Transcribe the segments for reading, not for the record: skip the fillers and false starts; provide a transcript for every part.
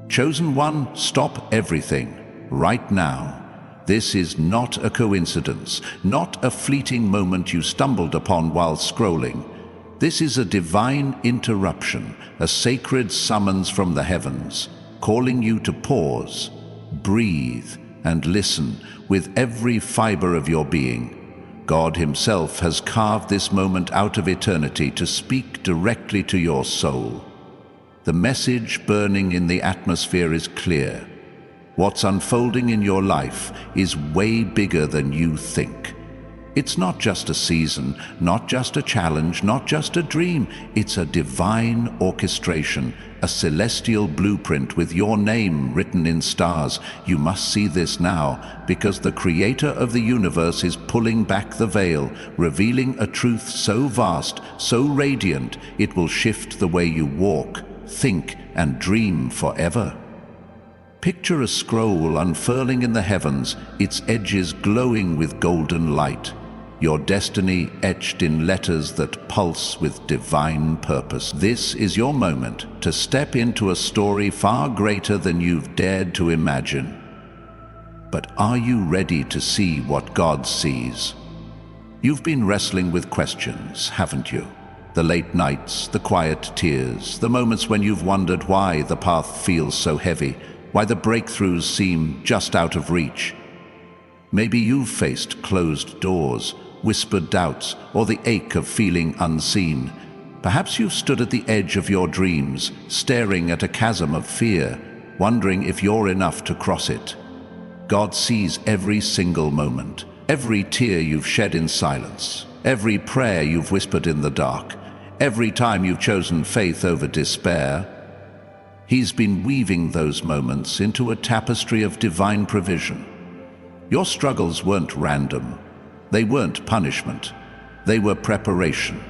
Chosen one, stop everything, right now. This is not a coincidence, not a fleeting moment you stumbled upon while scrolling. This is a divine interruption, a sacred summons from the heavens, calling you to pause, breathe, and listen with every fiber of your being. God Himself has carved this moment out of eternity to speak directly to your soul. The message burning in the atmosphere is clear. What's unfolding in your life is way bigger than you think. It's not just a season, not just a challenge, not just a dream. It's a divine orchestration, a celestial blueprint with your name written in stars. You must see this now, because the Creator of the universe is pulling back the veil, revealing a truth so vast, so radiant, it will shift the way you walk, think, and dream forever. Picture a scroll unfurling in the heavens, its edges glowing with golden light. Your destiny etched in letters that pulse with divine purpose. This is your moment to step into a story far greater than you've dared to imagine. But are you ready to see what God sees? You've been wrestling with questions, haven't you? The late nights, the quiet tears, the moments when you've wondered why the path feels so heavy, why the breakthroughs seem just out of reach. Maybe you've faced closed doors, whispered doubts, or the ache of feeling unseen. Perhaps you've stood at the edge of your dreams, staring at a chasm of fear, wondering if you're enough to cross it. God sees every single moment, every tear you've shed in silence, every prayer you've whispered in the dark, every time you've chosen faith over despair. He's been weaving those moments into a tapestry of divine provision. Your struggles weren't random. They weren't punishment. They were preparation.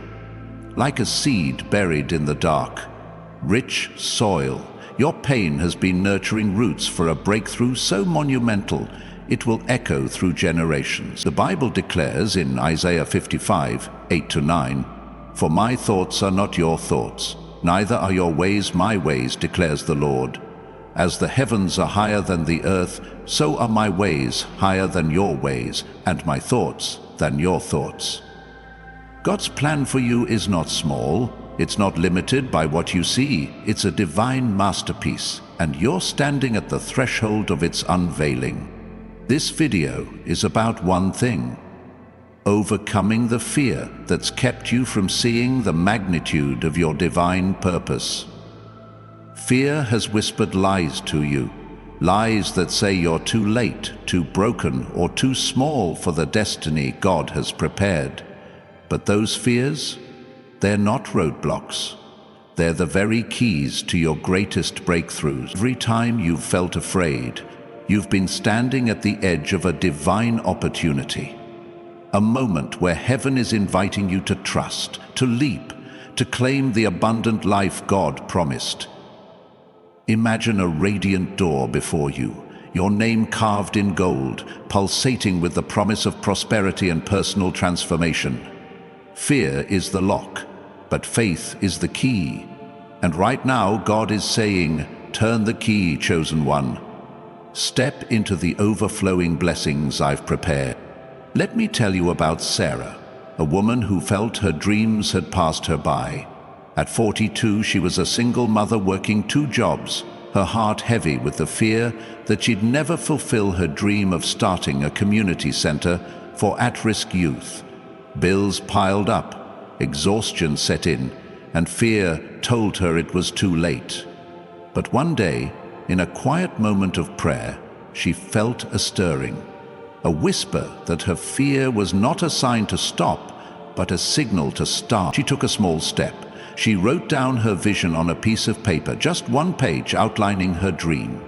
Like a seed buried in the dark, rich soil, your pain has been nurturing roots for a breakthrough so monumental it will echo through generations. The Bible declares in Isaiah 55, 8-9, "For my thoughts are not your thoughts, neither are your ways my ways, declares the Lord. As the heavens are higher than the earth, so are my ways higher than your ways, and my thoughts than your thoughts." God's plan for you is not small. It's not limited by what you see. It's a divine masterpiece, and you're standing at the threshold of its unveiling. This video is about one thing: overcoming the fear that's kept you from seeing the magnitude of your divine purpose. Fear has whispered lies to you, lies that say you're too late, too broken, or too small for the destiny God has prepared. But those fears, they're not roadblocks. They're the very keys to your greatest breakthroughs. Every time you've felt afraid, you've been standing at the edge of a divine opportunity. A moment where heaven is inviting you to trust, to leap, to claim the abundant life God promised. Imagine a radiant door before you, your name carved in gold, pulsating with the promise of prosperity and personal transformation. Fear is the lock, but faith is the key. And right now, God is saying, "Turn the key, chosen one. Step into the overflowing blessings I've prepared." Let me tell you about Sarah, a woman who felt her dreams had passed her by. At 42, she was a single mother working 2 jobs, her heart heavy with the fear that she'd never fulfill her dream of starting a community center for at-risk youth. Bills piled up, exhaustion set in, and fear told her it was too late. But one day, in a quiet moment of prayer, she felt a stirring, a whisper that her fear was not a sign to stop, but a signal to start. She took a small step. She wrote down her vision on a piece of paper, just 1 page outlining her dream.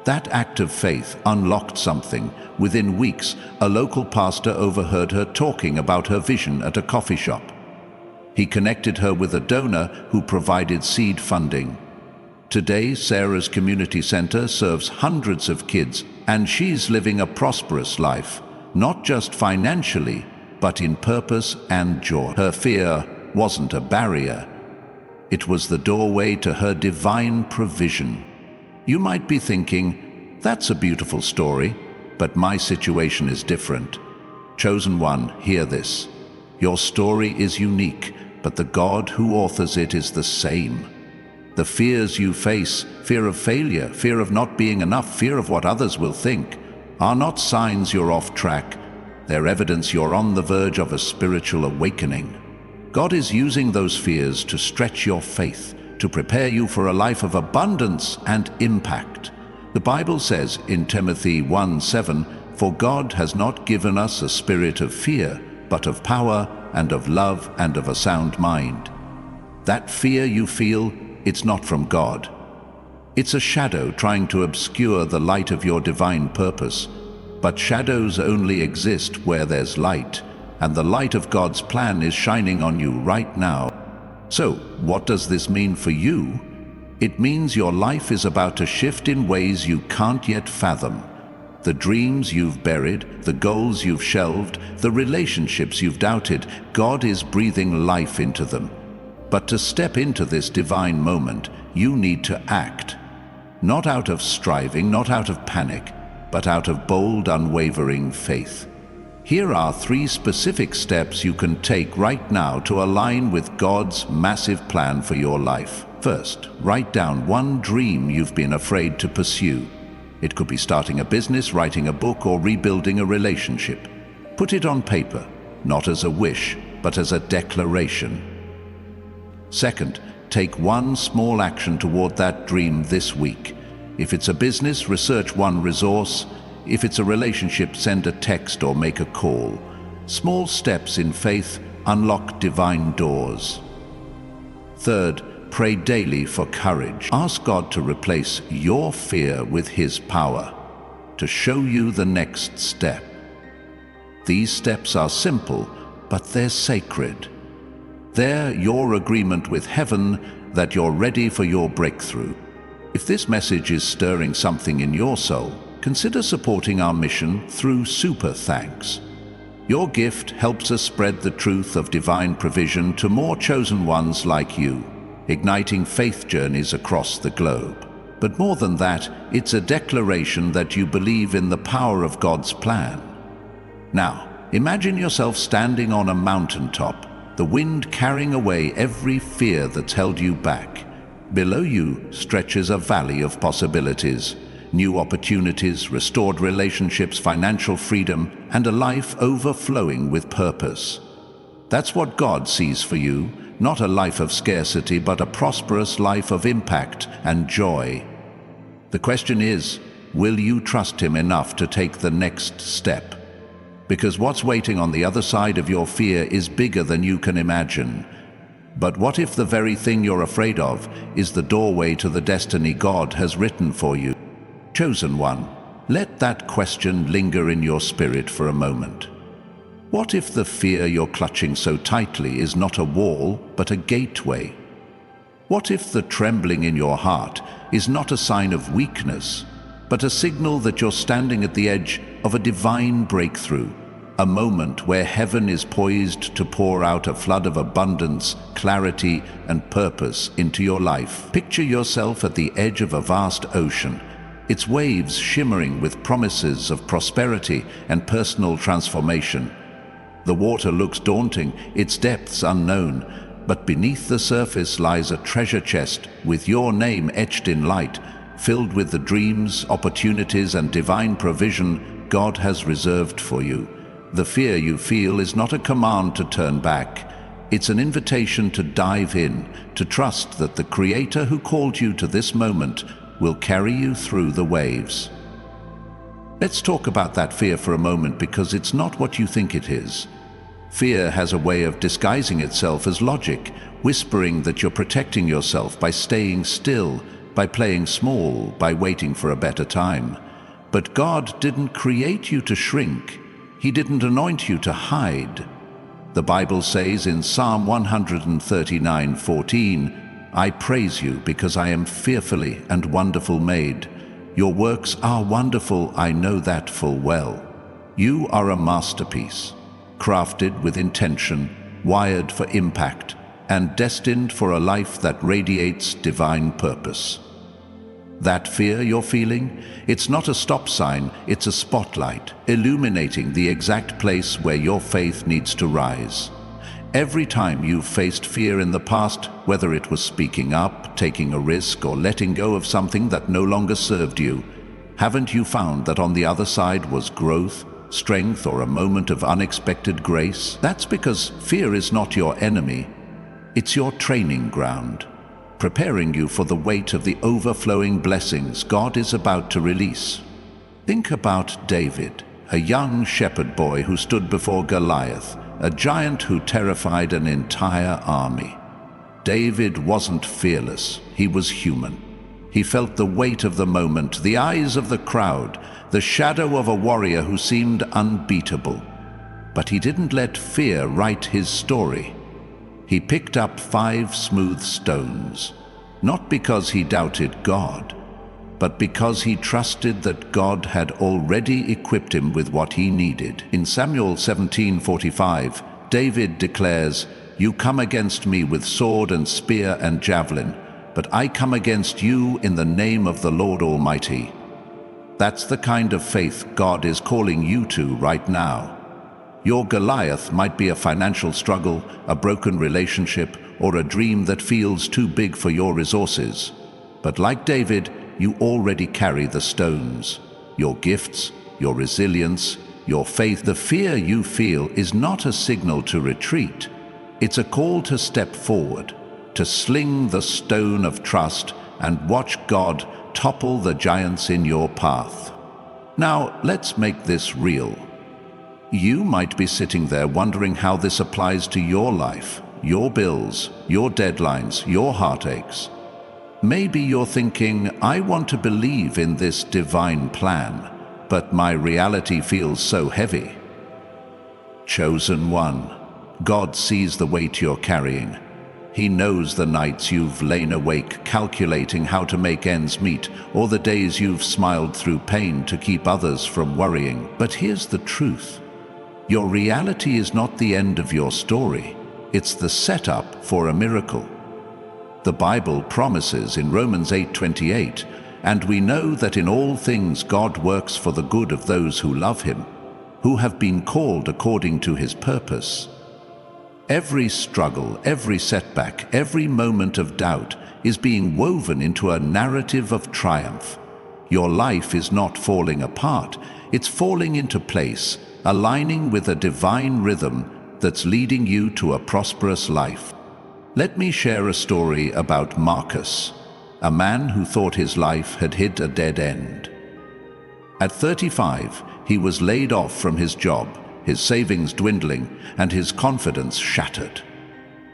That act of faith unlocked something. Within weeks, a local pastor overheard her talking about her vision at a coffee shop. He connected her with a donor who provided seed funding. Today, Sarah's community center serves hundreds of kids, and she's living a prosperous life, not just financially, but in purpose and joy. Her fear wasn't a barrier. It was the doorway to her divine provision. You might be thinking, that's a beautiful story, but my situation is different. Chosen one, hear this. Your story is unique, but the God who authors it is the same. The fears you face, fear of failure, fear of not being enough, fear of what others will think, are not signs you're off track. They're evidence you're on the verge of a spiritual awakening. God is using those fears to stretch your faith, to prepare you for a life of abundance and impact. The Bible says in Timothy 1:7, "For God has not given us a spirit of fear, but of power and of love and of a sound mind." That fear you feel, it's not from God. It's a shadow trying to obscure the light of your divine purpose. But shadows only exist where there's light, and the light of God's plan is shining on you right now. So, what does this mean for you? It means your life is about to shift in ways you can't yet fathom. The dreams you've buried, the goals you've shelved, the relationships you've doubted, God is breathing life into them. But to step into this divine moment, you need to act. Not out of striving, not out of panic, but out of bold, unwavering faith. Here are 3 specific steps you can take right now to align with God's massive plan for your life. First, write down one dream you've been afraid to pursue. It could be starting a business, writing a book, or rebuilding a relationship. Put it on paper, not as a wish, but as a declaration. Second, take one small action toward that dream this week. If it's a business, research one resource. If it's a relationship, send a text or make a call. Small steps in faith unlock divine doors. Third, pray daily for courage. Ask God to replace your fear with His power, to show you the next step. These steps are simple, but they're sacred. They're your agreement with heaven that you're ready for your breakthrough. If this message is stirring something in your soul, consider supporting our mission through Super Thanks. Your gift helps us spread the truth of divine provision to more chosen ones like you, igniting faith journeys across the globe. But more than that, it's a declaration that you believe in the power of God's plan. Now, imagine yourself standing on a mountaintop, the wind carrying away every fear that's held you back. Below you stretches a valley of possibilities. New opportunities, restored relationships, financial freedom, and a life overflowing with purpose. That's what God sees for you, not a life of scarcity, but a prosperous life of impact and joy. The question is, will you trust Him enough to take the next step? Because what's waiting on the other side of your fear is bigger than you can imagine. But what if the very thing you're afraid of is the doorway to the destiny God has written for you? Chosen one, let that question linger in your spirit for a moment. What if the fear you're clutching so tightly is not a wall, but a gateway? What if the trembling in your heart is not a sign of weakness, but a signal that you're standing at the edge of a divine breakthrough, a moment where heaven is poised to pour out a flood of abundance, clarity, and purpose into your life? Picture yourself at the edge of a vast ocean, its waves shimmering with promises of prosperity and personal transformation. The water looks daunting, its depths unknown, but beneath the surface lies a treasure chest with your name etched in light, filled with the dreams, opportunities, and divine provision God has reserved for you. The fear you feel is not a command to turn back. It's an invitation to dive in, to trust that the Creator who called you to this moment will carry you through the waves. Let's talk about that fear for a moment, because it's not what you think it is. Fear has a way of disguising itself as logic, whispering that you're protecting yourself by staying still, by playing small, by waiting for a better time. But God didn't create you to shrink. He didn't anoint you to hide. The Bible says in Psalm 139:14, "I praise you because I am fearfully and wonderful made. Your works are wonderful, I know that full well." You are a masterpiece, crafted with intention, wired for impact, and destined for a life that radiates divine purpose. That fear you're feeling, it's not a stop sign, it's a spotlight, illuminating the exact place where your faith needs to rise. Every time you've faced fear in the past, whether it was speaking up, taking a risk, or letting go of something that no longer served you, haven't you found that on the other side was growth, strength, or a moment of unexpected grace? That's because fear is not your enemy, it's your training ground, preparing you for the weight of the overflowing blessings God is about to release. Think about David, a young shepherd boy who stood before Goliath, a giant who terrified an entire army. David wasn't fearless, he was human. He felt the weight of the moment, the eyes of the crowd, the shadow of a warrior who seemed unbeatable. But he didn't let fear write his story. He picked up 5 smooth stones, not because he doubted God, but because he trusted that God had already equipped him with what he needed. In Samuel 17:45, David declares, "You come against me with sword and spear and javelin, but I come against you in the name of the Lord Almighty." That's the kind of faith God is calling you to right now. Your Goliath might be a financial struggle, a broken relationship, or a dream that feels too big for your resources. But like David, you already carry the stones, your gifts, your resilience, your faith. The fear you feel is not a signal to retreat. It's a call to step forward, to sling the stone of trust and watch God topple the giants in your path. Now, let's make this real. You might be sitting there wondering how this applies to your life, your bills, your deadlines, your heartaches. Maybe you're thinking, I want to believe in this divine plan, but my reality feels so heavy. Chosen one, God sees the weight you're carrying. He knows the nights you've lain awake calculating how to make ends meet, or the days you've smiled through pain to keep others from worrying. But here's the truth. Your reality is not the end of your story. It's the setup for a miracle. The Bible promises in Romans 8:28, "And we know that in all things God works for the good of those who love him, who have been called according to his purpose." Every struggle, every setback, every moment of doubt is being woven into a narrative of triumph. Your life is not falling apart, it's falling into place, aligning with a divine rhythm that's leading you to a prosperous life. Let me share a story about Marcus, a man who thought his life had hit a dead end. At 35, he was laid off from his job, his savings dwindling, and his confidence shattered.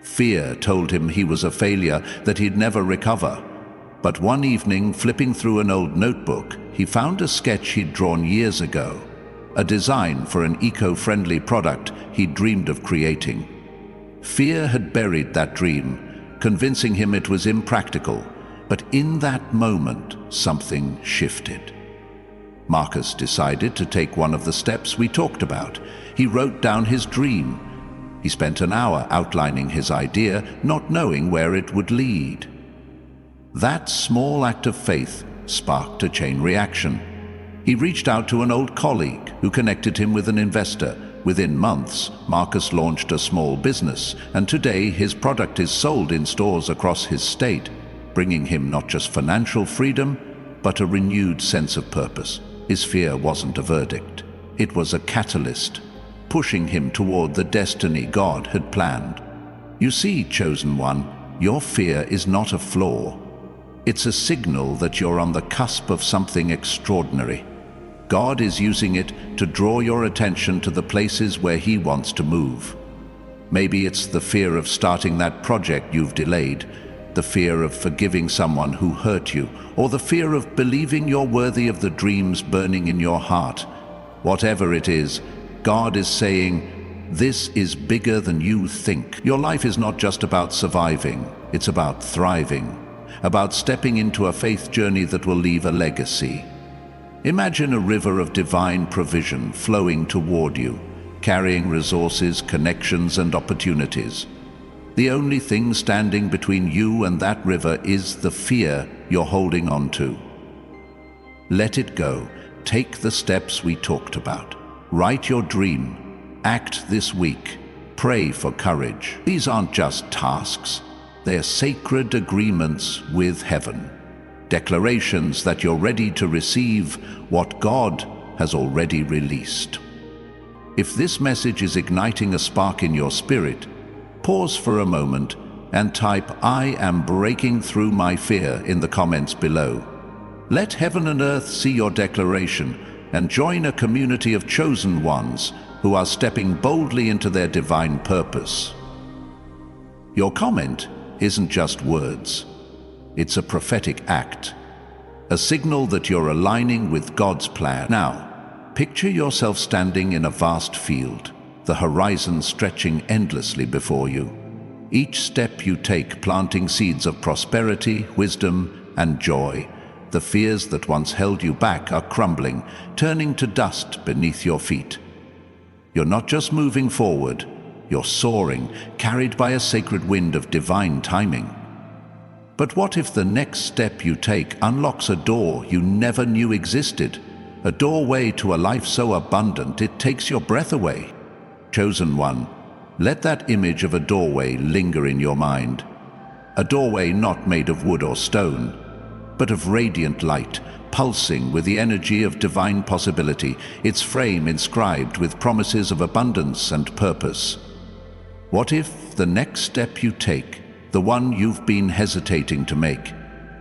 Fear told him he was a failure, that he'd never recover. But one evening, flipping through an old notebook, he found a sketch he'd drawn years ago, a design for an eco-friendly product he'd dreamed of creating. Fear had buried that dream, convincing him it was impractical, but in that moment, something shifted. Marcus decided to take one of the steps we talked about. He wrote down his dream. He spent an hour outlining his idea, not knowing where it would lead. That small act of faith sparked a chain reaction. He reached out to an old colleague who connected him with an investor. Within months, Marcus launched a small business, and today his product is sold in stores across his state, bringing him not just financial freedom, but a renewed sense of purpose. His fear wasn't a verdict. It was a catalyst, pushing him toward the destiny God had planned. You see, chosen one, your fear is not a flaw. It's a signal that you're on the cusp of something extraordinary. God is using it to draw your attention to the places where He wants to move. Maybe it's the fear of starting that project you've delayed, the fear of forgiving someone who hurt you, or the fear of believing you're worthy of the dreams burning in your heart. Whatever it is, God is saying, this is bigger than you think. Your life is not just about surviving, it's about thriving, about stepping into a faith journey that will leave a legacy. Imagine a river of divine provision flowing toward you, carrying resources, connections, and opportunities. The only thing standing between you and that river is the fear you're holding on to. Let it go. Take the steps we talked about. Write your dream. Act this week. Pray for courage. These aren't just tasks. They're sacred agreements with heaven. Declarations that you're ready to receive what God has already released. If this message is igniting a spark in your spirit, pause for a moment and type "I am breaking through my fear" in the comments below. Let heaven and earth see your declaration and join a community of chosen ones who are stepping boldly into their divine purpose. Your comment isn't just words. It's a prophetic act, a signal that you're aligning with God's plan. Now, picture yourself standing in a vast field, the horizon stretching endlessly before you. Each step you take planting seeds of prosperity, wisdom, and joy. The fears that once held you back are crumbling, turning to dust beneath your feet. You're not just moving forward, you're soaring, carried by a sacred wind of divine timing. But what if the next step you take unlocks a door you never knew existed? A doorway to a life so abundant it takes your breath away. Chosen one, let that image of a doorway linger in your mind. A doorway not made of wood or stone, but of radiant light, pulsing with the energy of divine possibility, its frame inscribed with promises of abundance and purpose. What if the next step you take, the one you've been hesitating to make,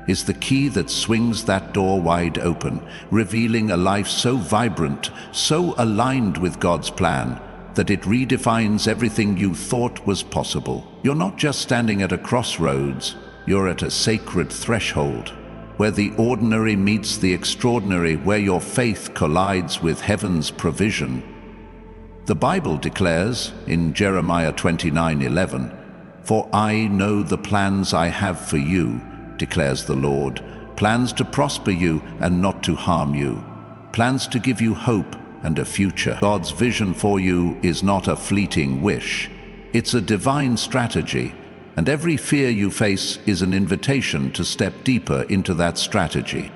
is the key that swings that door wide open, revealing a life so vibrant, so aligned with God's plan, that it redefines everything you thought was possible? You're not just standing at a crossroads, you're at a sacred threshold, where the ordinary meets the extraordinary, where your faith collides with heaven's provision. The Bible declares in Jeremiah 29:11, "For I know the plans I have for you, declares the Lord, plans to prosper you and not to harm you, plans to give you hope and a future." God's vision for you is not a fleeting wish. It's a divine strategy, and every fear you face is an invitation to step deeper into that strategy.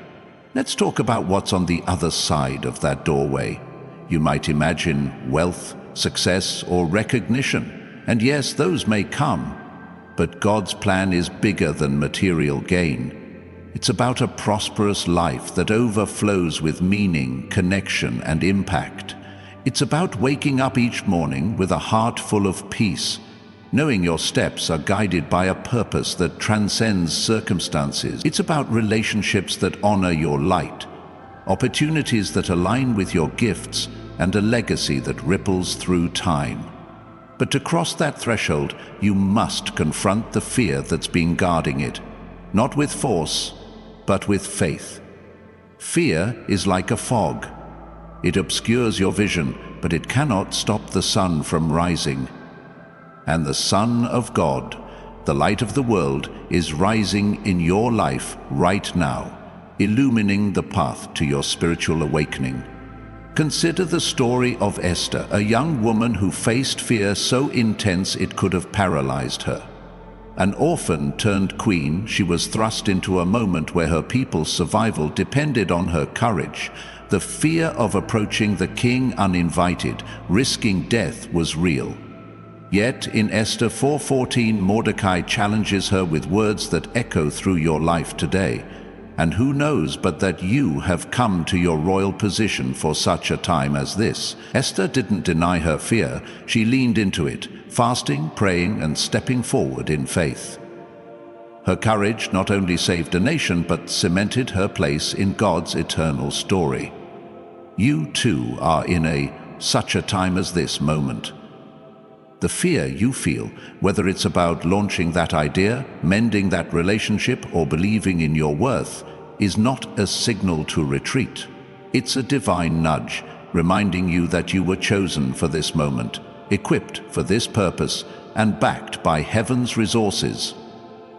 Let's talk about what's on the other side of that doorway. You might imagine wealth, success, or recognition. And yes, those may come. But God's plan is bigger than material gain. It's about a prosperous life that overflows with meaning, connection, and impact. It's about waking up each morning with a heart full of peace, knowing your steps are guided by a purpose that transcends circumstances. It's about relationships that honor your light, opportunities that align with your gifts, and a legacy that ripples through time. But to cross that threshold, you must confront the fear that's been guarding it, not with force, but with faith. Fear is like a fog. It obscures your vision, but it cannot stop the sun from rising. And the Son of God, the light of the world, is rising in your life right now, illumining the path to your spiritual awakening. Consider the story of Esther, a young woman who faced fear so intense it could have paralyzed her. An orphan turned queen, she was thrust into a moment where her people's survival depended on her courage. The fear of approaching the king uninvited, risking death, was real. Yet in Esther 4:14, Mordecai challenges her with words that echo through your life today. And who knows but that you have come to your royal position for such a time as this. Esther didn't deny her fear, she leaned into it, fasting, praying, and stepping forward in faith. Her courage not only saved a nation, but cemented her place in God's eternal story. You too are in such a time as this moment. The fear you feel, whether it's about launching that idea, mending that relationship, or believing in your worth, is not a signal to retreat. It's a divine nudge, reminding you that you were chosen for this moment, equipped for this purpose, and backed by heaven's resources.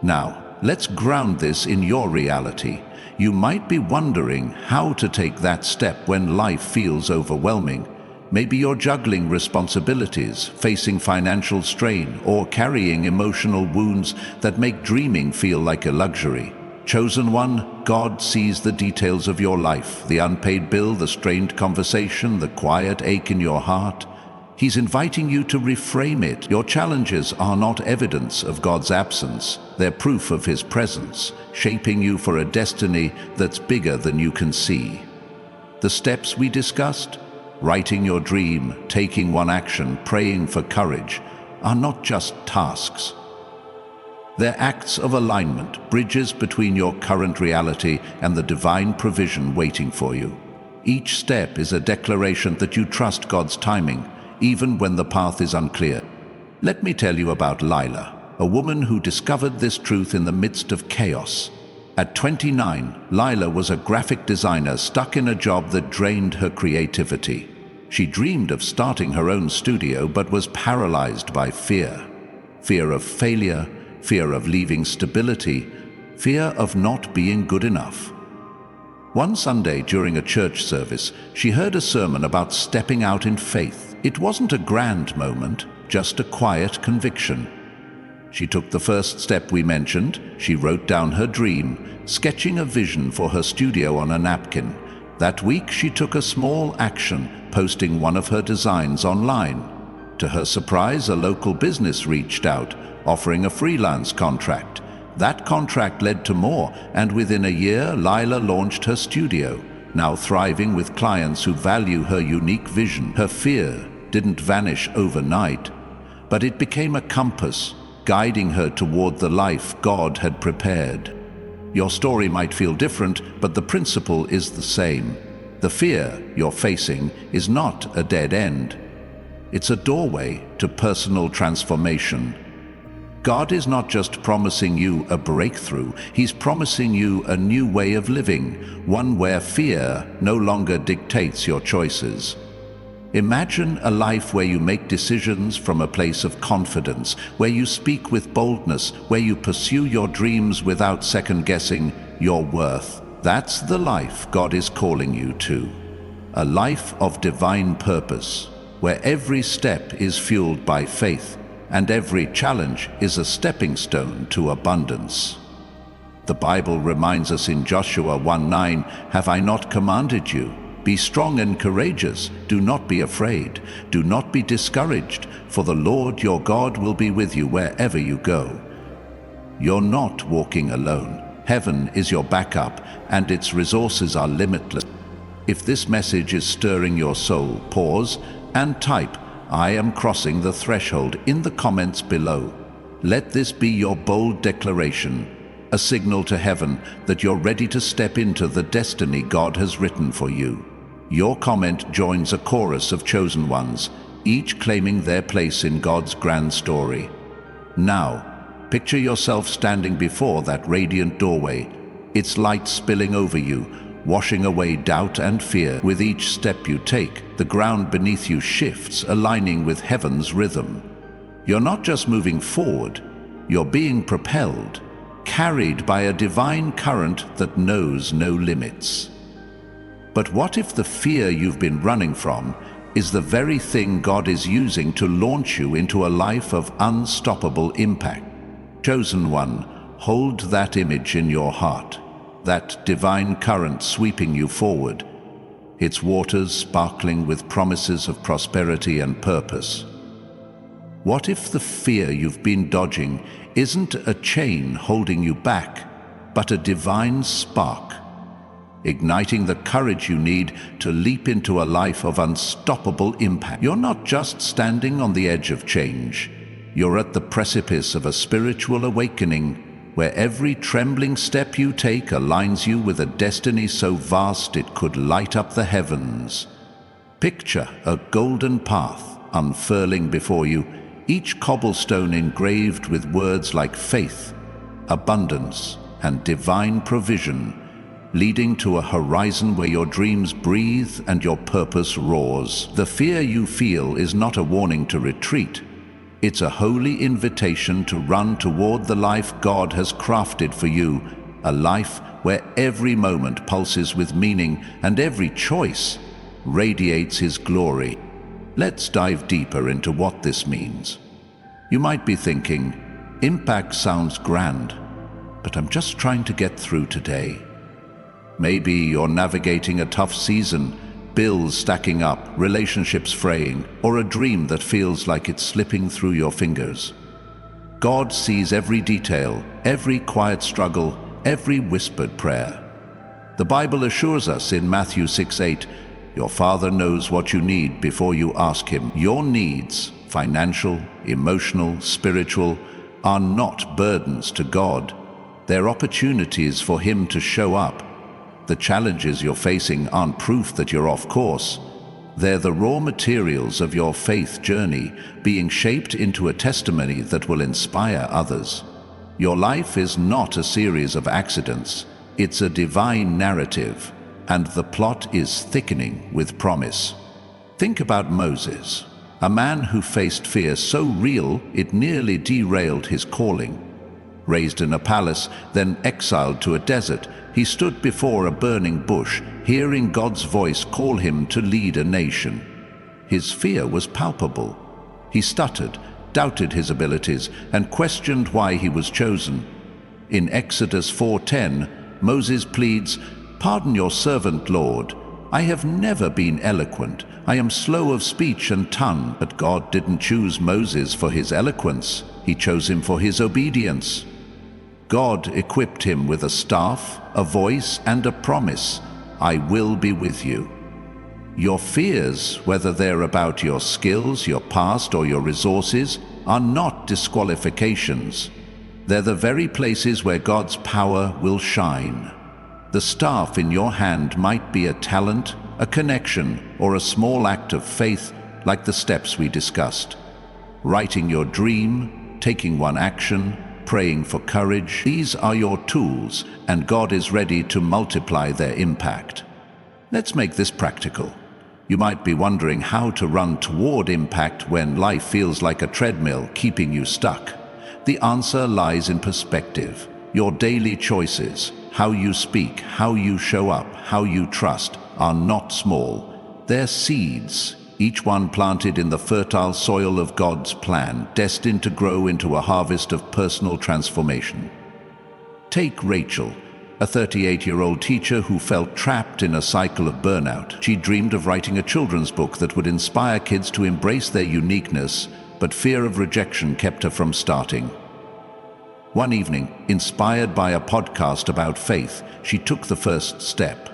Now, let's ground this in your reality. You might be wondering how to take that step when life feels overwhelming. Maybe you're juggling responsibilities, facing financial strain, or carrying emotional wounds that make dreaming feel like a luxury. Chosen one, God sees the details of your life, the unpaid bill, the strained conversation, the quiet ache in your heart. He's inviting you to reframe it. Your challenges are not evidence of God's absence. They're proof of His presence, shaping you for a destiny that's bigger than you can see. The steps we discussed, writing your dream, taking one action, praying for courage, are not just tasks. They're acts of alignment, bridges between your current reality and the divine provision waiting for you. Each step is a declaration that you trust God's timing, even when the path is unclear. Let me tell you about Lila, a woman who discovered this truth in the midst of chaos. At 29, Lila was a graphic designer stuck in a job that drained her creativity. She dreamed of starting her own studio but was paralyzed by fear. Fear of failure, fear of leaving stability, fear of not being good enough. One Sunday during a church service, she heard a sermon about stepping out in faith. It wasn't a grand moment, just a quiet conviction. She took the first step we mentioned. She wrote down her dream, sketching a vision for her studio on a napkin. That week, she took a small action, posting one of her designs online. To her surprise, a local business reached out, offering a freelance contract. That contract led to more, and within a year, Lila launched her studio, now thriving with clients who value her unique vision. Her fear didn't vanish overnight, but it became a compass, guiding her toward the life God had prepared. Your story might feel different, but the principle is the same. The fear you're facing is not a dead end. It's a doorway to personal transformation. God is not just promising you a breakthrough, He's promising you a new way of living, one where fear no longer dictates your choices. Imagine a life where you make decisions from a place of confidence, where you speak with boldness, where you pursue your dreams without second-guessing your worth. That's the life God is calling you to. A life of divine purpose, where every step is fueled by faith, and every challenge is a stepping stone to abundance. The Bible reminds us in Joshua 1:9, "Have I not commanded you? Be strong and courageous. Do not be afraid. Do not be discouraged, for the Lord your God will be with you wherever you go." You're not walking alone. Heaven is your backup, and its resources are limitless. If this message is stirring your soul, pause and type, "I am crossing the threshold," in the comments below. Let this be your bold declaration, a signal to heaven that you're ready to step into the destiny God has written for you. Your comment joins a chorus of chosen ones, each claiming their place in God's grand story. Now, picture yourself standing before that radiant doorway, its light spilling over you, washing away doubt and fear. With each step you take, the ground beneath you shifts, aligning with heaven's rhythm. You're not just moving forward, you're being propelled, carried by a divine current that knows no limits. But what if the fear you've been running from is the very thing God is using to launch you into a life of unstoppable impact? Chosen one, hold that image in your heart. That divine current sweeping you forward, its waters sparkling with promises of prosperity and purpose. What if the fear you've been dodging isn't a chain holding you back, but a divine spark, igniting the courage you need to leap into a life of unstoppable impact? You're not just standing on the edge of change, you're at the precipice of a spiritual awakening, where every trembling step you take aligns you with a destiny so vast it could light up the heavens. Picture a golden path unfurling before you, each cobblestone engraved with words like faith, abundance, and divine provision, leading to a horizon where your dreams breathe and your purpose roars. The fear you feel is not a warning to retreat. It's a holy invitation to run toward the life God has crafted for you, a life where every moment pulses with meaning and every choice radiates His glory. Let's dive deeper into what this means. You might be thinking, impact sounds grand, but I'm just trying to get through today. Maybe you're navigating a tough season, bills stacking up, relationships fraying, or a dream that feels like it's slipping through your fingers. God sees every detail, every quiet struggle, every whispered prayer. The Bible assures us in Matthew 6:8, your Father knows what you need before you ask Him. Your needs, financial, emotional, spiritual, are not burdens to God. They're opportunities for Him to show up. The challenges you're facing aren't proof that you're off course. They're the raw materials of your faith journey being shaped into a testimony that will inspire others. Your life is not a series of accidents. It's a divine narrative, and the plot is thickening with promise. Think about Moses, a man who faced fear so real it nearly derailed his calling. Raised in a palace, then exiled to a desert, he stood before a burning bush, hearing God's voice call him to lead a nation. His fear was palpable. He stuttered, doubted his abilities, and questioned why he was chosen. In Exodus 4:10, Moses pleads, "Pardon your servant, Lord. I have never been eloquent. I am slow of speech and tongue." But God didn't choose Moses for his eloquence. He chose him for his obedience. God equipped him with a staff, a voice, and a promise. I will be with you. Your fears, whether they're about your skills, your past, or your resources, are not disqualifications. They're the very places where God's power will shine. The staff in your hand might be a talent, a connection, or a small act of faith, like the steps we discussed. Writing your dream, taking one action, praying for courage, these are your tools, and God is ready to multiply their impact. Let's make this practical. You might be wondering how to run toward impact when life feels like a treadmill keeping you stuck. The answer lies in perspective. Your daily choices, how you speak, how you show up, how you trust, are not small. They're seeds, each one planted in the fertile soil of God's plan, destined to grow into a harvest of personal transformation. Take Rachel, a 38-year-old teacher who felt trapped in a cycle of burnout. She dreamed of writing a children's book that would inspire kids to embrace their uniqueness, but fear of rejection kept her from starting. One evening, inspired by a podcast about faith, she took the first step.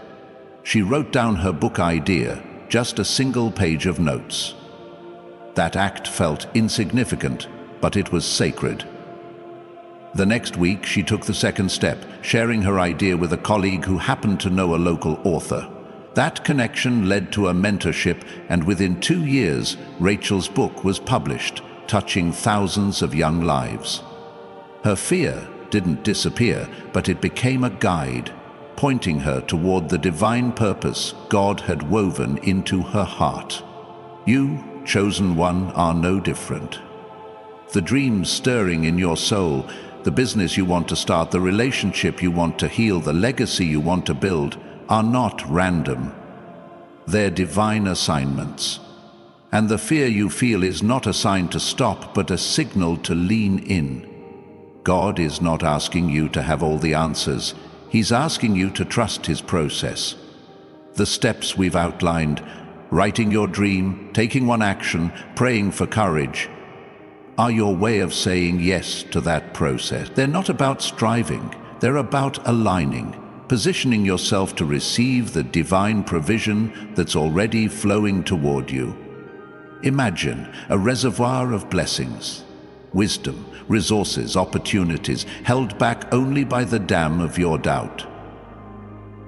She wrote down her book idea, just a single page of notes. That act felt insignificant, but it was sacred. The next week, she took the second step, sharing her idea with a colleague who happened to know a local author. That connection led to a mentorship, and within 2 years, Rachel's book was published, touching thousands of young lives. Her fear didn't disappear, but it became a guide, pointing her toward the divine purpose God had woven into her heart. You, chosen one, are no different. The dreams stirring in your soul, the business you want to start, the relationship you want to heal, the legacy you want to build, are not random. They're divine assignments. And the fear you feel is not a sign to stop, but a signal to lean in. God is not asking you to have all the answers. He's asking you to trust His process. The steps we've outlined, writing your dream, taking one action, praying for courage, are your way of saying yes to that process. They're not about striving, they're about aligning, positioning yourself to receive the divine provision that's already flowing toward you. Imagine a reservoir of blessings, wisdom, resources, opportunities, held back only by the dam of your doubt.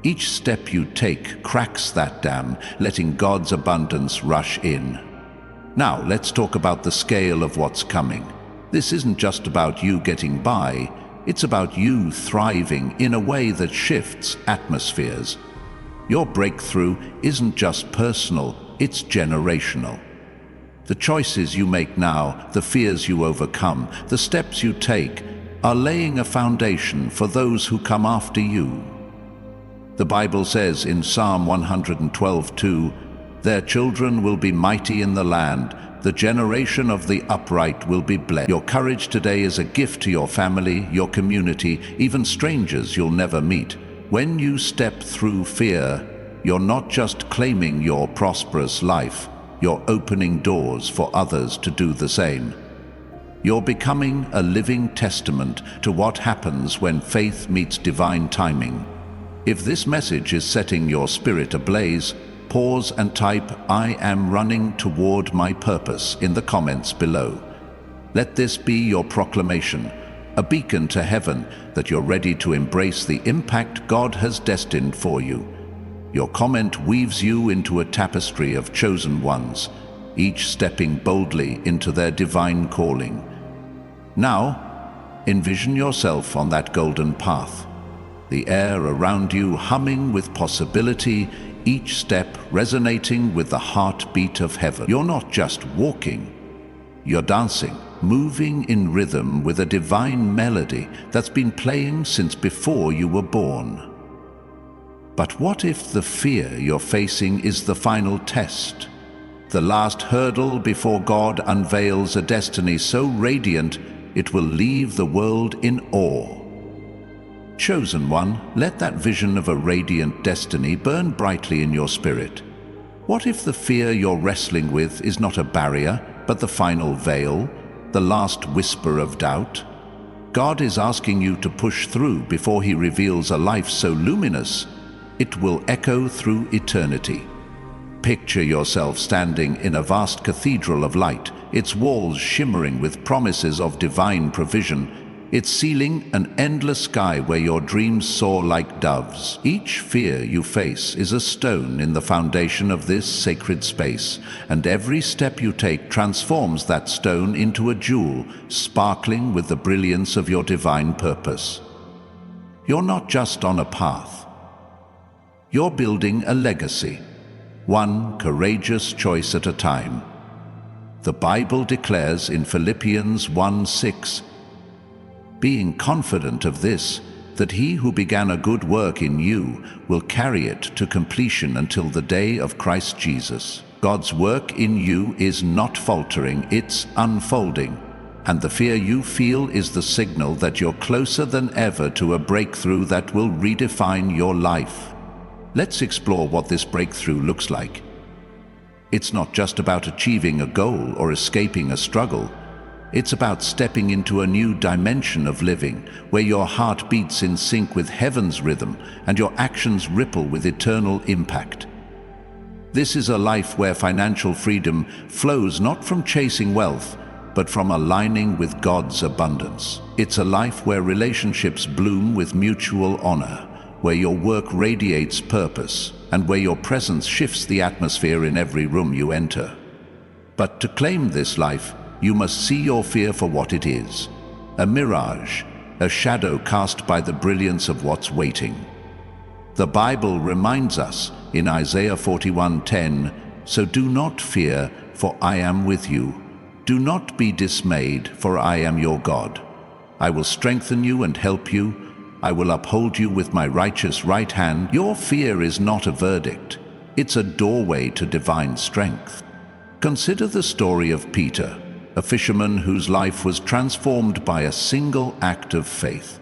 Each step you take cracks that dam, letting God's abundance rush in. Now, let's talk about the scale of what's coming. This isn't just about you getting by, it's about you thriving in a way that shifts atmospheres. Your breakthrough isn't just personal, it's generational. The choices you make now, the fears you overcome, the steps you take, are laying a foundation for those who come after you. The Bible says in Psalm 112:2, "Their children will be mighty in the land, The generation of the upright will be blessed. Your courage today is a gift to your family, your community, even strangers you'll never meet. When you step through fear, you're not just claiming your prosperous life, you're opening doors for others to do the same. You're becoming a living testament to what happens when faith meets divine timing. If this message is setting your spirit ablaze, pause and type "I am running toward my purpose" in the comments below. Let this be your proclamation, a beacon to heaven that you're ready to embrace the impact God has destined for you. Your comment weaves you into a tapestry of chosen ones, each stepping boldly into their divine calling. Now, envision yourself on that golden path, the air around you humming with possibility, each step resonating with the heartbeat of heaven. You're not just walking, you're dancing, moving in rhythm with a divine melody that's been playing since before you were born. But what if the fear you're facing is the final test? The last hurdle before God unveils a destiny so radiant it will leave the world in awe. Chosen one, let that vision of a radiant destiny burn brightly in your spirit. What if the fear you're wrestling with is not a barrier, but the final veil, the last whisper of doubt? God is asking you to push through before He reveals a life so luminous it will echo through eternity. Picture yourself standing in a vast cathedral of light, its walls shimmering with promises of divine provision, its ceiling an endless sky where your dreams soar like doves. Each fear you face is a stone in the foundation of this sacred space, and every step you take transforms that stone into a jewel, sparkling with the brilliance of your divine purpose. You're not just on a path. You're building a legacy, one courageous choice at a time. The Bible declares in Philippians 1:6, "Being confident of this, that He who began a good work in you will carry it to completion until the day of Christ Jesus." God's work in you is not faltering, it's unfolding. And the fear you feel is the signal that you're closer than ever to a breakthrough that will redefine your life. Let's explore what this breakthrough looks like. It's not just about achieving a goal or escaping a struggle. It's about stepping into a new dimension of living, where your heart beats in sync with heaven's rhythm and your actions ripple with eternal impact. This is a life where financial freedom flows not from chasing wealth, but from aligning with God's abundance. It's a life where relationships bloom with mutual honor, where your work radiates purpose, and where your presence shifts the atmosphere in every room you enter. But to claim this life, you must see your fear for what it is, a mirage, a shadow cast by the brilliance of what's waiting. The Bible reminds us in Isaiah 41:10, "So do not fear, for I am with you. Do not be dismayed, for I am your God. I will strengthen you and help you. I will uphold you with my righteous right hand." Your fear is not a verdict. It's a doorway to divine strength. Consider the story of Peter, a fisherman whose life was transformed by a single act of faith.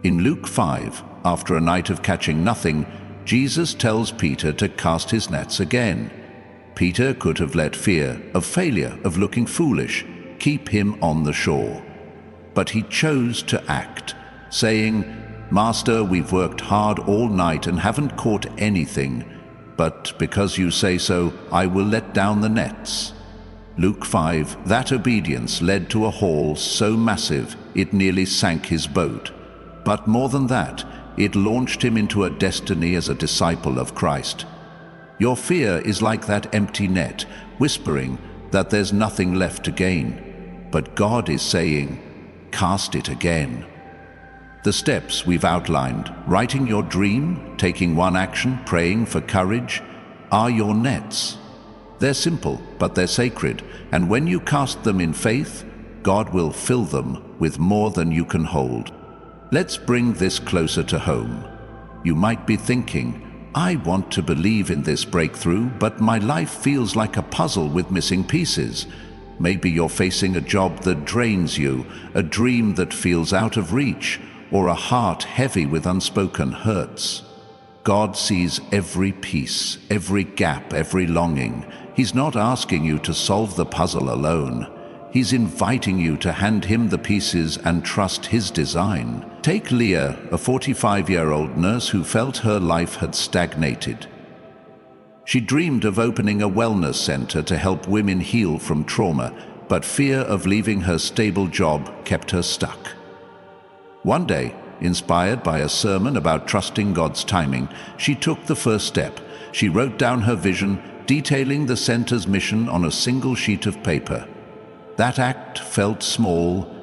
In Luke 5, after a night of catching nothing, Jesus tells Peter to cast his nets again. Peter could have let fear of failure, of looking foolish, keep him on the shore. But he chose to act, saying, "Master, we've worked hard all night and haven't caught anything, but because you say so, I will let down the nets." Luke 5, that obedience led to a haul so massive it nearly sank his boat. But more than that, it launched him into a destiny as a disciple of Christ. Your fear is like that empty net, whispering that there's nothing left to gain. But God is saying, cast it again. The steps we've outlined, writing your dream, taking one action, praying for courage, are your nets. They're simple, but they're sacred, and when you cast them in faith, God will fill them with more than you can hold. Let's bring this closer to home. You might be thinking, I want to believe in this breakthrough, but my life feels like a puzzle with missing pieces. Maybe you're facing a job that drains you, a dream that feels out of reach, or a heart heavy with unspoken hurts. God sees every piece, every gap, every longing. He's not asking you to solve the puzzle alone. He's inviting you to hand him the pieces and trust his design. Take Leah, a 45-year-old nurse who felt her life had stagnated. She dreamed of opening a wellness center to help women heal from trauma, but fear of leaving her stable job kept her stuck. One day, inspired by a sermon about trusting God's timing, she took the first step. She wrote down her vision, detailing the center's mission on a single sheet of paper. That act felt small,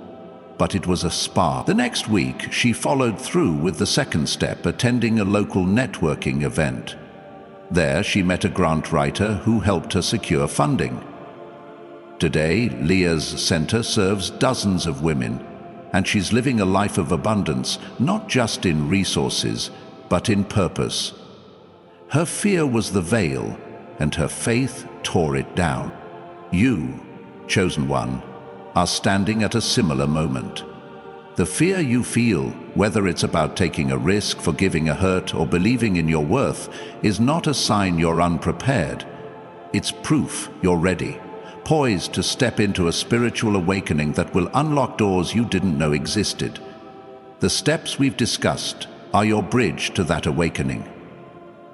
but it was a spark. The next week, she followed through with the second step, attending a local networking event. There, she met a grant writer who helped her secure funding. Today, Leah's center serves dozens of women, and she's living a life of abundance, not just in resources, but in purpose. Her fear was the veil, and her faith tore it down. You, chosen one, are standing at a similar moment. The fear you feel, whether it's about taking a risk, forgiving a hurt, or believing in your worth, is not a sign you're unprepared. It's proof you're ready, poised to step into a spiritual awakening that will unlock doors you didn't know existed. The steps we've discussed are your bridge to that awakening.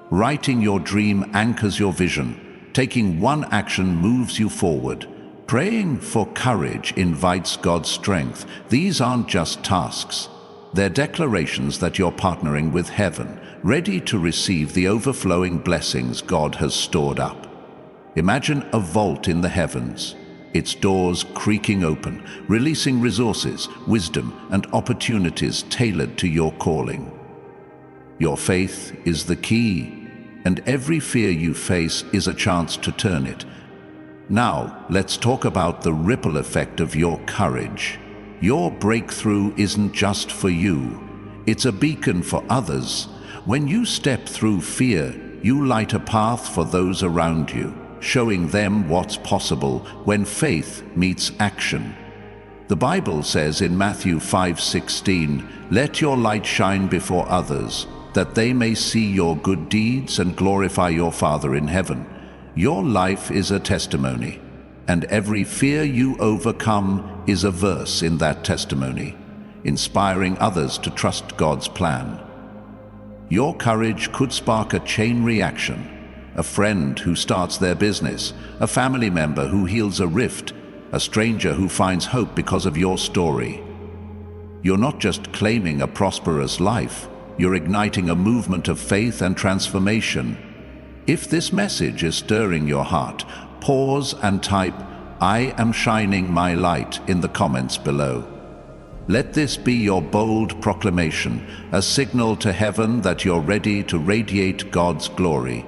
Writing your dream anchors your vision. Taking one action moves you forward. Praying for courage invites God's strength. These aren't just tasks. They're declarations that you're partnering with heaven, ready to receive the overflowing blessings God has stored up. Imagine a vault in the heavens, its doors creaking open, releasing resources, wisdom, and opportunities tailored to your calling. Your faith is the key, and every fear you face is a chance to turn it. Now, let's talk about the ripple effect of your courage. Your breakthrough isn't just for you. It's a beacon for others. When you step through fear, you light a path for those around you, showing them what's possible when faith meets action. The Bible says in Matthew 5:16, "Let your light shine before others, that they may see your good deeds and glorify your Father in heaven." Your life is a testimony, and every fear you overcome is a verse in that testimony, inspiring others to trust God's plan. Your courage could spark a chain reaction, a friend who starts their business, a family member who heals a rift, a stranger who finds hope because of your story. You're not just claiming a prosperous life, you're igniting a movement of faith and transformation. If this message is stirring your heart, pause and type, "I am shining my light," in the comments below. Let this be your bold proclamation, a signal to heaven that you're ready to radiate God's glory.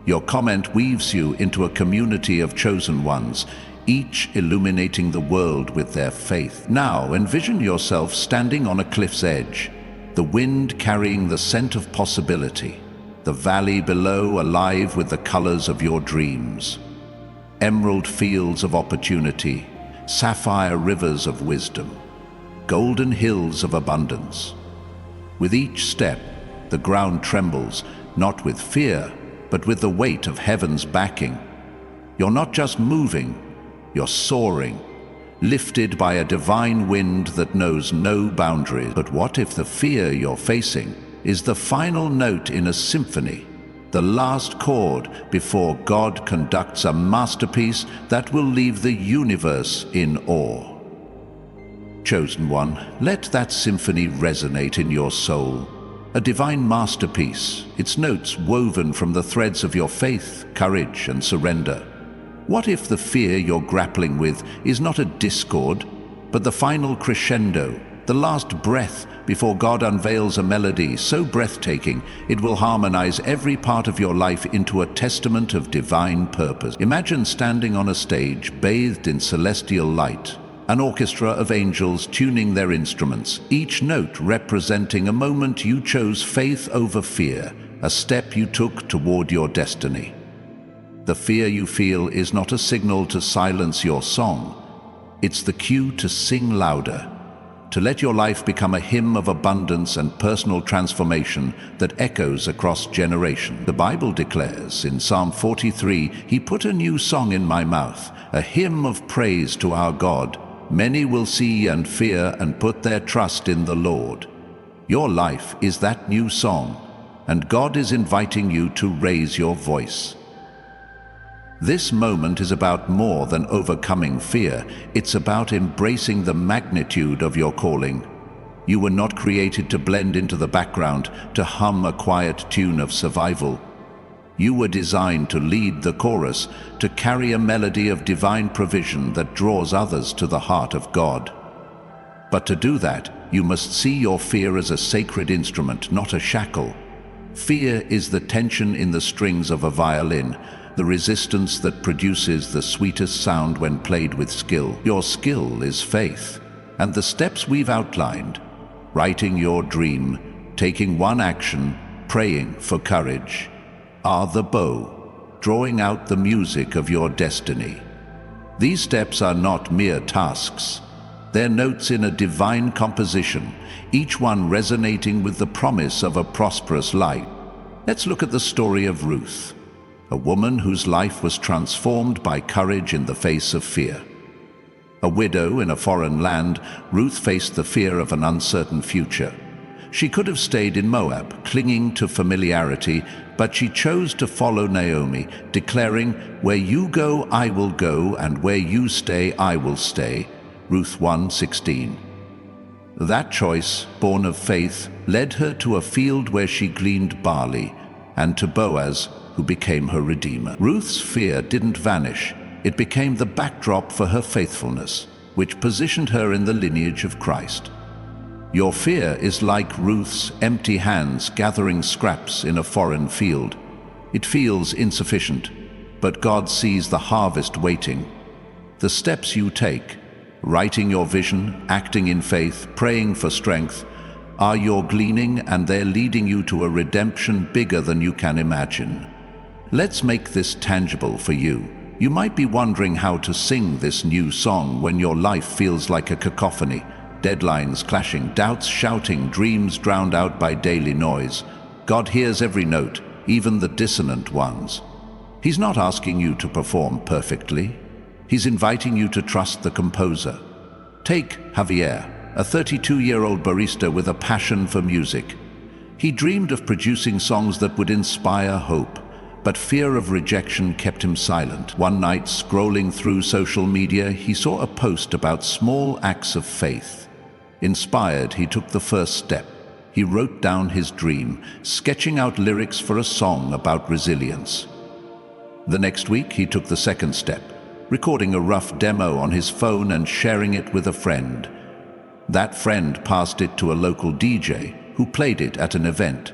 Your comment weaves you into a community of chosen ones, each illuminating the world with their faith. Now envision yourself standing on a cliff's edge, the wind carrying the scent of possibility, the valley below alive with the colors of your dreams. Emerald fields of opportunity, sapphire rivers of wisdom, golden hills of abundance. With each step, the ground trembles, not with fear, but with the weight of heaven's backing. You're not just moving, you're soaring, lifted by a divine wind that knows no boundaries. But what if the fear you're facing is the final note in a symphony, the last chord before God conducts a masterpiece that will leave the universe in awe? Chosen one, let that symphony resonate in your soul. A divine masterpiece, its notes woven from the threads of your faith, courage, and surrender. What if the fear you're grappling with is not a discord, but the final crescendo, the last breath before God unveils a melody so breathtaking it will harmonize every part of your life into a testament of divine purpose? Imagine standing on a stage bathed in celestial light, an orchestra of angels tuning their instruments, each note representing a moment you chose faith over fear, a step you took toward your destiny. The fear you feel is not a signal to silence your song. It's the cue to sing louder, to let your life become a hymn of abundance and personal transformation that echoes across generations. The Bible declares in Psalm 43, "He put a new song in my mouth, a hymn of praise to our God. Many will see and fear and put their trust in the Lord." Your life is that new song, and God is inviting you to raise your voice. This moment is about more than overcoming fear. It's about embracing the magnitude of your calling. You were not created to blend into the background, to hum a quiet tune of survival. You were designed to lead the chorus, to carry a melody of divine provision that draws others to the heart of God. But to do that, you must see your fear as a sacred instrument, not a shackle. Fear is the tension in the strings of a violin, the resistance that produces the sweetest sound when played with skill. Your skill is faith, and the steps we've outlined, writing your dream, taking one action, praying for courage, are the bow, drawing out the music of your destiny. These steps are not mere tasks. They're notes in a divine composition, each one resonating with the promise of a prosperous life. Let's look at the story of Ruth, a woman whose life was transformed by courage in the face of fear. A widow in a foreign land, Ruth faced the fear of an uncertain future. She could have stayed in Moab, clinging to familiarity, but she chose to follow Naomi, declaring, "Where you go, I will go, and where you stay, I will stay." Ruth 1:16. That choice, born of faith, led her to a field where she gleaned barley, and to Boaz, who became her redeemer. Ruth's fear didn't vanish. It became the backdrop for her faithfulness, which positioned her in the lineage of Christ. Your fear is like Ruth's empty hands gathering scraps in a foreign field. It feels insufficient, but God sees the harvest waiting. The steps you take, writing your vision, acting in faith, praying for strength, are your gleaning, and they're leading you to a redemption bigger than you can imagine. Let's make this tangible for you. You might be wondering how to sing this new song when your life feels like a cacophony. Deadlines clashing, doubts shouting, dreams drowned out by daily noise. God hears every note, even the dissonant ones. He's not asking you to perform perfectly. He's inviting you to trust the composer. Take Javier, a 32-year-old barista with a passion for music. He dreamed of producing songs that would inspire hope, but fear of rejection kept him silent. One night, scrolling through social media, he saw a post about small acts of faith. Inspired, he took the first step. He wrote down his dream, sketching out lyrics for a song about resilience. The next week, he took the second step, recording a rough demo on his phone and sharing it with a friend. That friend passed it to a local DJ, who played it at an event.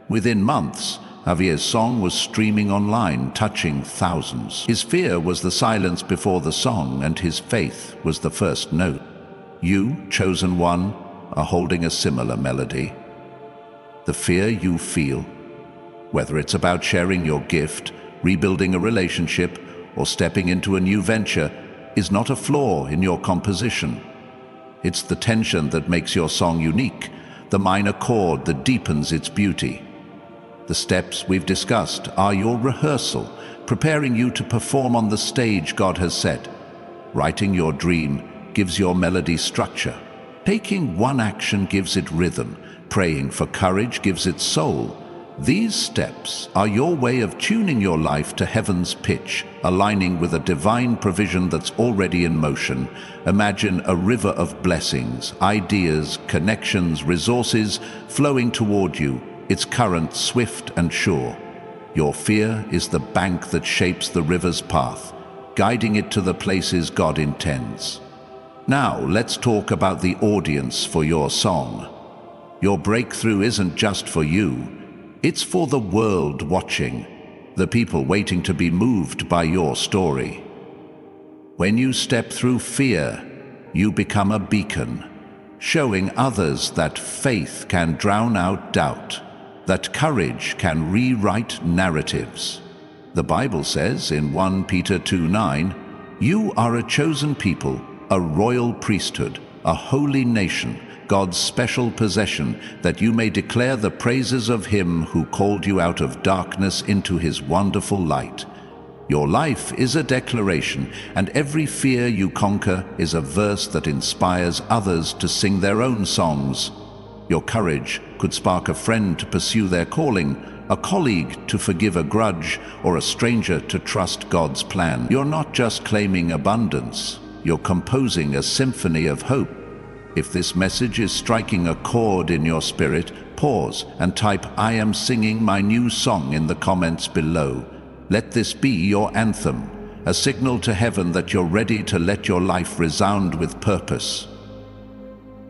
Within months, Javier's song was streaming online, touching thousands. His fear was the silence before the song, and his faith was the first note. You, chosen one, are holding a similar melody. The fear you feel, whether it's about sharing your gift, rebuilding a relationship, or stepping into a new venture, is not a flaw in your composition. It's the tension that makes your song unique, the minor chord that deepens its beauty. The steps we've discussed are your rehearsal, preparing you to perform on the stage God has set. Writing your dream gives your melody structure. Taking one action gives it rhythm. Praying for courage gives it soul. These steps are your way of tuning your life to heaven's pitch, aligning with a divine provision that's already in motion. Imagine a river of blessings, ideas, connections, resources flowing toward you, its current swift and sure. Your fear is the bank that shapes the river's path, guiding it to the places God intends. Now, let's talk about the audience for your song. Your breakthrough isn't just for you. It's for the world watching, the people waiting to be moved by your story. When you step through fear, you become a beacon, showing others that faith can drown out doubt. that courage can rewrite narratives. The Bible says in 1 Peter 2:9, "You are a chosen people, a royal priesthood, a holy nation, God's special possession, that you may declare the praises of Him who called you out of darkness into His wonderful light." Your life is a declaration, and every fear you conquer is a verse that inspires others to sing their own songs. Your courage could spark a friend to pursue their calling, a colleague to forgive a grudge, or a stranger to trust God's plan. You're not just claiming abundance, you're composing a symphony of hope. If this message is striking a chord in your spirit, pause and type "I am singing my new song" in the comments below. Let this be your anthem, a signal to heaven that you're ready to let your life resound with purpose.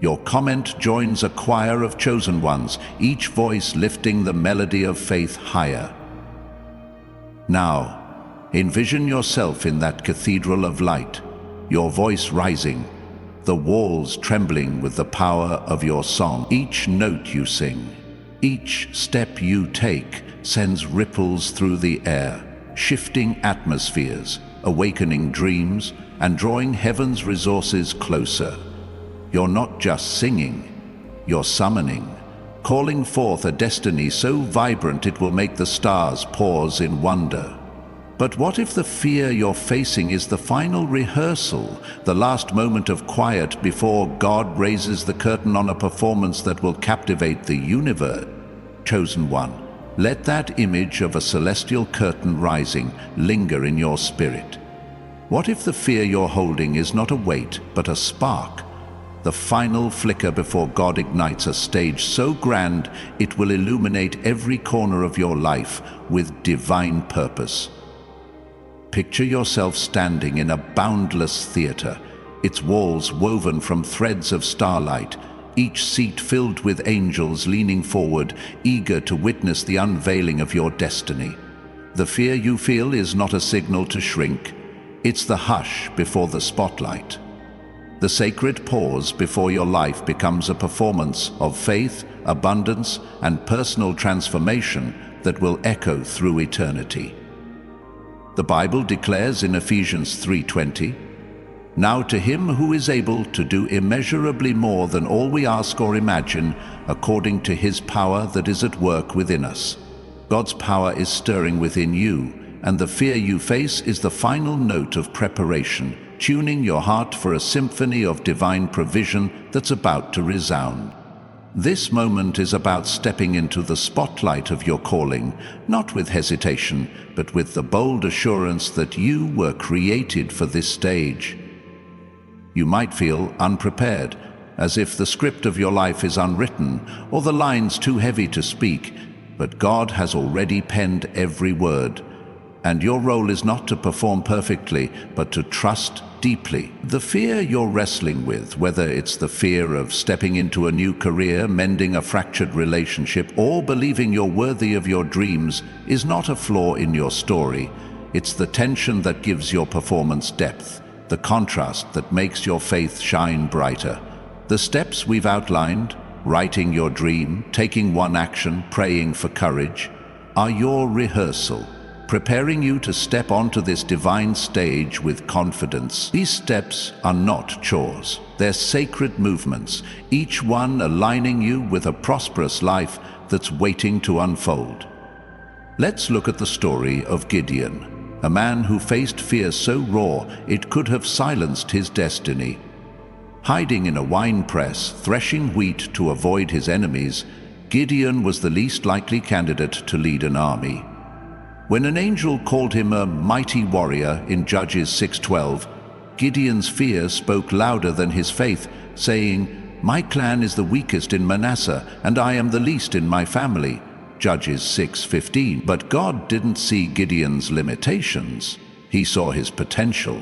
Your comment joins a choir of chosen ones, each voice lifting the melody of faith higher. Now, envision yourself in that cathedral of light, your voice rising, the walls trembling with the power of your song. Each note you sing, each step you take sends ripples through the air, shifting atmospheres, awakening dreams, and drawing heaven's resources closer. You're not just singing, you're summoning, calling forth a destiny so vibrant it will make the stars pause in wonder. But what if the fear you're facing is the final rehearsal, the last moment of quiet before God raises the curtain on a performance that will captivate the universe? Chosen one, let that image of a celestial curtain rising linger in your spirit. What if the fear you're holding is not a weight, but a spark? The final flicker before God ignites a stage so grand it will illuminate every corner of your life with divine purpose. Picture yourself standing in a boundless theater, its walls woven from threads of starlight, each seat filled with angels leaning forward, eager to witness the unveiling of your destiny. The fear you feel is not a signal to shrink, it's the hush before the spotlight. The sacred pause before your life becomes a performance of faith, abundance, and personal transformation that will echo through eternity. The Bible declares in Ephesians 3:20, "Now to Him who is able to do immeasurably more than all we ask or imagine, according to His power that is at work within us." God's power is stirring within you, and the fear you face is the final note of preparation, tuning your heart for a symphony of divine provision that's about to resound. This moment is about stepping into the spotlight of your calling, not with hesitation, but with the bold assurance that you were created for this stage. You might feel unprepared, as if the script of your life is unwritten or the lines too heavy to speak, but God has already penned every word. And your role is not to perform perfectly, but to trust deeply. The fear you're wrestling with, whether it's the fear of stepping into a new career, mending a fractured relationship, or believing you're worthy of your dreams, is not a flaw in your story. It's the tension that gives your performance depth, the contrast that makes your faith shine brighter. The steps we've outlined, writing your dream, taking one action, praying for courage, are your rehearsal, preparing you to step onto this divine stage with confidence. These steps are not chores. They're sacred movements, each one aligning you with a prosperous life that's waiting to unfold. Let's look at the story of Gideon, a man who faced fear so raw it could have silenced his destiny. Hiding in a wine press, threshing wheat to avoid his enemies, Gideon was the least likely candidate to lead an army. When an angel called him a mighty warrior in Judges 6:12, Gideon's fear spoke louder than his faith, saying, "My clan is the weakest in Manasseh, and I am the least in my family." Judges 6:15. But God didn't see Gideon's limitations. He saw his potential.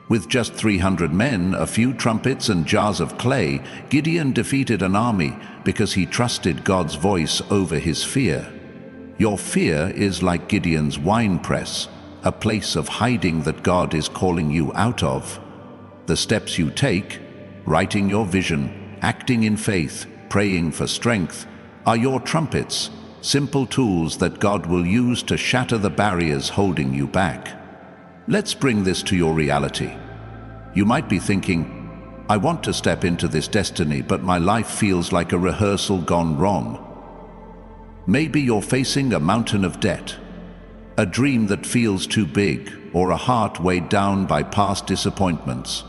With just 300 men, a few trumpets and jars of clay, Gideon defeated an army because he trusted God's voice over his fear. Your fear is like Gideon's winepress, a place of hiding that God is calling you out of. The steps you take, writing your vision, acting in faith, praying for strength, are your trumpets, simple tools that God will use to shatter the barriers holding you back. Let's bring this to your reality. You might be thinking, I want to step into this destiny, but my life feels like a rehearsal gone wrong. Maybe you're facing a mountain of debt, a dream that feels too big, or a heart weighed down by past disappointments.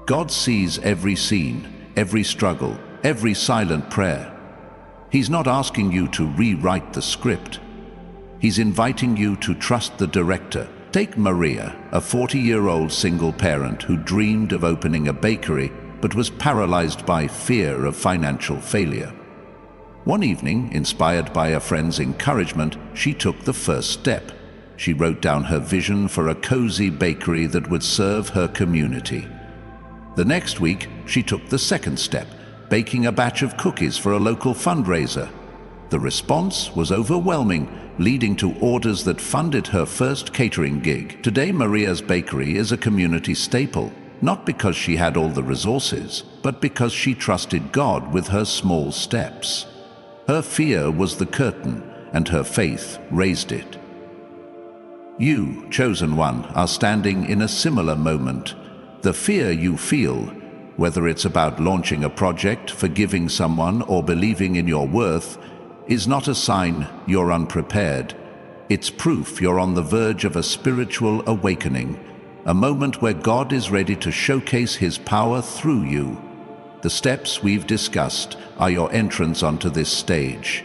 God sees every scene, every struggle, every silent prayer. He's not asking you to rewrite the script. He's inviting you to trust the director. Take Maria, a 40-year-old single parent who dreamed of opening a bakery but was paralyzed by fear of financial failure. One evening, inspired by a friend's encouragement, she took the first step. She wrote down her vision for a cozy bakery that would serve her community. The next week, she took the second step, baking a batch of cookies for a local fundraiser. The response was overwhelming, leading to orders that funded her first catering gig. Today, Maria's bakery is a community staple, not because she had all the resources, but because she trusted God with her small steps. Her fear was the curtain, and her faith raised it. You, chosen one, are standing in a similar moment. The fear you feel, whether it's about launching a project, forgiving someone, or believing in your worth, is not a sign you're unprepared. It's proof you're on the verge of a spiritual awakening, a moment where God is ready to showcase His power through you. The steps we've discussed are your entrance onto this stage.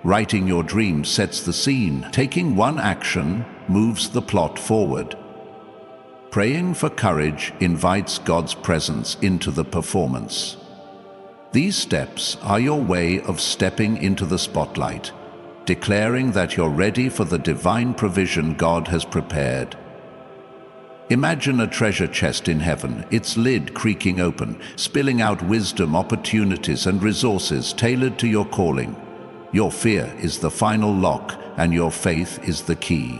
Writing your dream sets the scene. Taking one action moves the plot forward. Praying for courage invites God's presence into the performance. These steps are your way of stepping into the spotlight, declaring that you're ready for the divine provision God has prepared. Imagine a treasure chest in heaven, its lid creaking open, spilling out wisdom, opportunities, and resources tailored to your calling. Your fear is the final lock, and your faith is the key.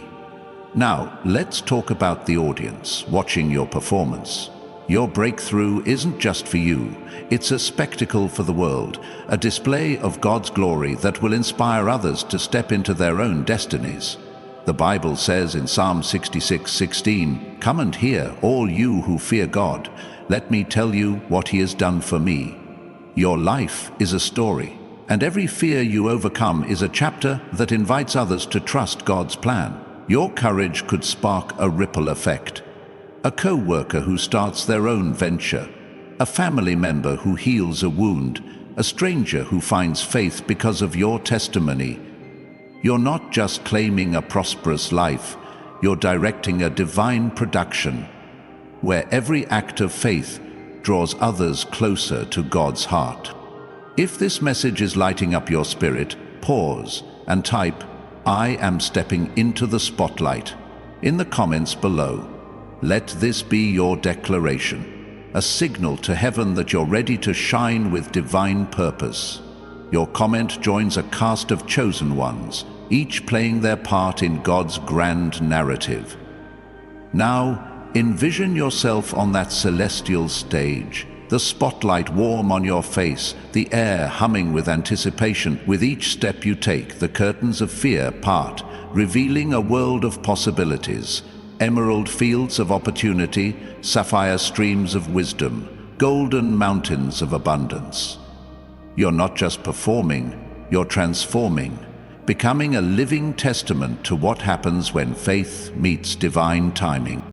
Now, let's talk about the audience watching your performance. Your breakthrough isn't just for you, it's a spectacle for the world, a display of God's glory that will inspire others to step into their own destinies. The Bible says in Psalm 66:16, "Come and hear, all you who fear God. Let me tell you what He has done for me." Your life is a story, and every fear you overcome is a chapter that invites others to trust God's plan. Your courage could spark a ripple effect. A co-worker who starts their own venture, a family member who heals a wound, a stranger who finds faith because of your testimony. You're not just claiming a prosperous life, you're directing a divine production, where every act of faith draws others closer to God's heart. If this message is lighting up your spirit, pause and type, "I am stepping into the spotlight," in the comments below. Let this be your declaration, a signal to heaven that you're ready to shine with divine purpose. Your comment joins a cast of chosen ones, each playing their part in God's grand narrative. Now, envision yourself on that celestial stage, the spotlight warm on your face, the air humming with anticipation. With each step you take, the curtains of fear part, revealing a world of possibilities. Emerald fields of opportunity, sapphire streams of wisdom, golden mountains of abundance. You're not just performing, you're transforming, becoming a living testament to what happens when faith meets divine timing.